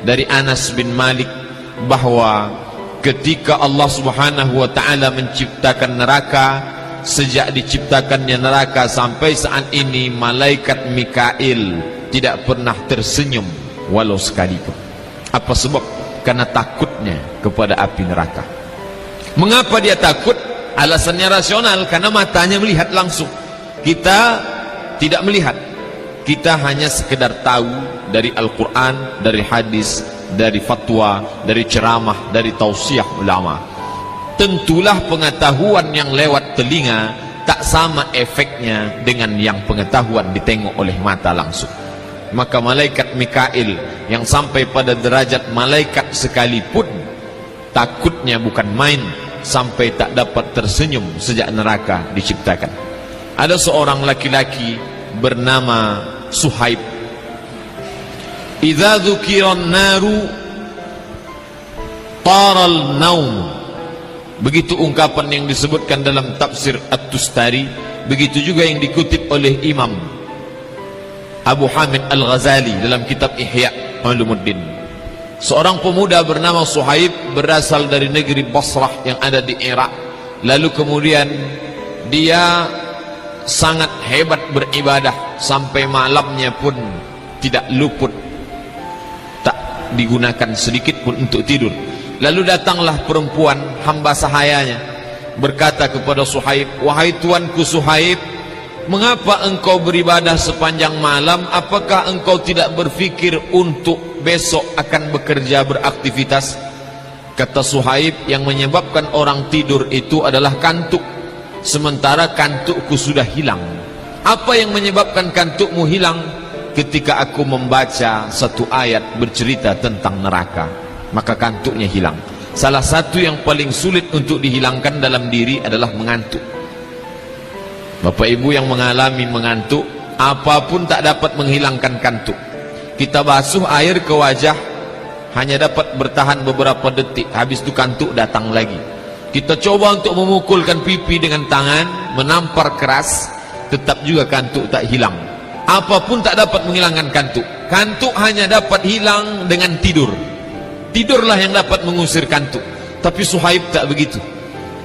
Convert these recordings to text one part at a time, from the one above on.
dari Anas bin Malik bahwa ketika Allah Subhanahu wa taala menciptakan neraka, sejak diciptakannya neraka sampai saat ini malaikat Mikail tidak pernah tersenyum walau sekalipun. Apa sebab? Karena takutnya kepada api neraka. Mengapa dia takut? Alasannya rasional, karena matanya melihat langsung. Kita tidak melihat. Kita hanya sekedar tahu dari Al-Quran, dari hadis, dari fatwa, dari ceramah, dari tausiah ulama. Tentulah pengetahuan yang lewat telinga tak sama efeknya dengan yang pengetahuan ditengok oleh mata langsung. Maka malaikat Mikail yang sampai pada derajat malaikat sekalipun takutnya bukan main, sampai tak dapat tersenyum sejak neraka diciptakan. Ada seorang laki-laki bernama Suhaib. Idza dzukiran naru taral naum. Begitu ungkapan yang disebutkan dalam tafsir At-Tustari, begitu juga yang dikutip oleh Imam Abu Hamid Al-Ghazali dalam kitab Ihya Ulumuddin. Seorang pemuda bernama Suhaib berasal dari negeri Basrah yang ada di Irak. Lalu kemudian dia sangat hebat beribadah, sampai malamnya pun tidak luput, tak digunakan sedikit pun untuk tidur. Lalu datanglah perempuan hamba sahayanya berkata kepada Suhaib, "Wahai tuanku Suhaib, mengapa engkau beribadah sepanjang malam? Apakah engkau tidak berfikir untuk besok akan bekerja beraktivitas?" Kata Suhaib, "Yang menyebabkan orang tidur itu adalah kantuk, sementara kantukku sudah hilang." Apa yang menyebabkan kantukmu hilang? Ketika aku membaca satu ayat bercerita tentang neraka, maka kantuknya hilang. Salah satu yang paling sulit untuk dihilangkan dalam diri adalah mengantuk. Bapak ibu yang mengalami mengantuk, apapun tak dapat menghilangkan kantuk. Kita basuh air ke wajah, hanya dapat bertahan beberapa detik, habis itu kantuk datang lagi. Kita coba untuk memukulkan pipi dengan tangan, menampar keras, tetap juga kantuk tak hilang. Apapun tak dapat menghilangkan kantuk. Kantuk hanya dapat hilang dengan tidur. Tidurlah yang dapat mengusir kantuk. Tapi Suhaib tak begitu.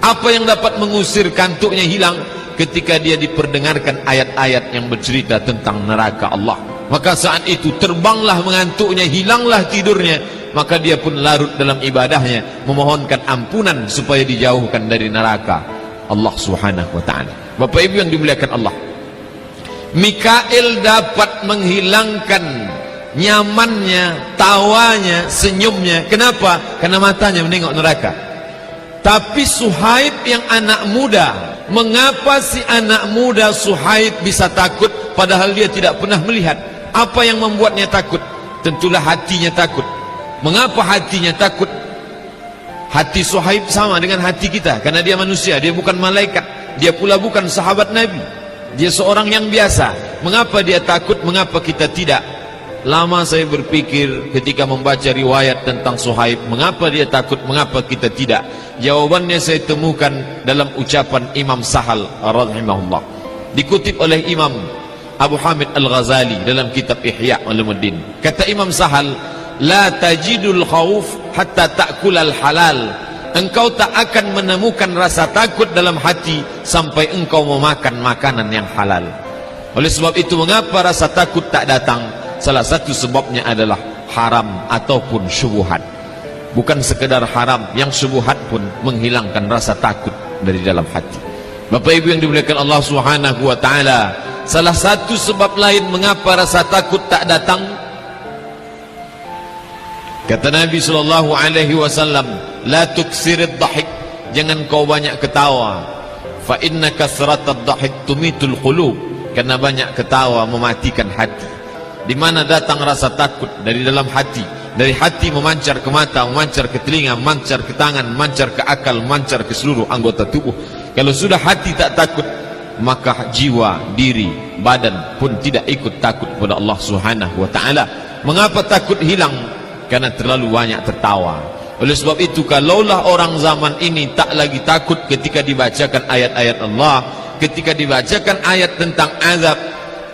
Apa yang dapat mengusir kantuknya hilang? Ketika dia diperdengarkan ayat-ayat yang bercerita tentang neraka Allah, maka saat itu terbanglah mengantuknya, hilanglah tidurnya. Maka dia pun larut dalam ibadahnya, memohonkan ampunan supaya dijauhkan dari neraka Allah Subhanahu wa ta'ala. Bapak ibu yang dimuliakan Allah, Mikail dapat menghilangkan nyamannya, tawanya, senyumnya. Kenapa? Karena matanya menengok neraka. Tapi Suhaib yang anak muda, mengapa si anak muda Suhaib bisa takut padahal dia tidak pernah melihat? Apa yang membuatnya takut? Tentulah hatinya takut. Mengapa hatinya takut? Hati Suhaib sama dengan hati kita, karena dia manusia, dia bukan malaikat, dia pula bukan sahabat Nabi, dia seorang yang biasa. Mengapa dia takut? Mengapa kita tidak? Lama saya berpikir ketika membaca riwayat tentang Suhaib, mengapa dia takut, mengapa kita tidak? Jawabannya saya temukan dalam ucapan Imam Sahal rahimahullah, dikutip oleh Imam Abu Hamid Al-Ghazali dalam kitab Ihya Ulumuddin. Kata Imam Sahal, "La tajidul khauf hatta ta'kulal halal." Engkau tak akan menemukan rasa takut dalam hati sampai engkau memakan makanan yang halal. Oleh sebab itu, mengapa rasa takut tak datang? Salah satu sebabnya adalah haram ataupun syubhat. Bukan sekedar haram, yang syubhat pun menghilangkan rasa takut dari dalam hati. Bapak ibu yang dimuliakan Allah Subhanahu wa ta'ala, salah satu sebab lain mengapa rasa takut tak datang, kata Nabi SAW, "La tuksirid dhahik." Jangan kau banyak ketawa. Fa inna kasratad dhahik tumitul qulub. Karena banyak ketawa mematikan hati. Di mana datang rasa takut? Dari dalam hati. Dari hati memancar ke mata, memancar ke telinga, memancar ke tangan, memancar ke akal, memancar ke seluruh anggota tubuh. Kalau sudah hati tak takut, maka jiwa, diri, badan pun tidak ikut takut kepada Allah Subhanahu wa ta'ala. Mengapa takut hilang? Karena terlalu banyak tertawa. Oleh sebab itu, kalaulah orang zaman ini tak lagi takut ketika dibacakan ayat-ayat Allah, ketika dibacakan ayat tentang azab,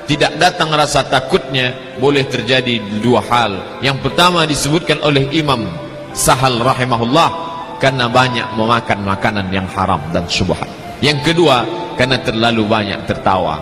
tidak datang rasa takut, sebabnya boleh terjadi dua hal. Yang pertama disebutkan oleh Imam Sahal rahimahullah, karena banyak memakan makanan yang haram dan syubhat. Yang kedua, karena terlalu banyak tertawa.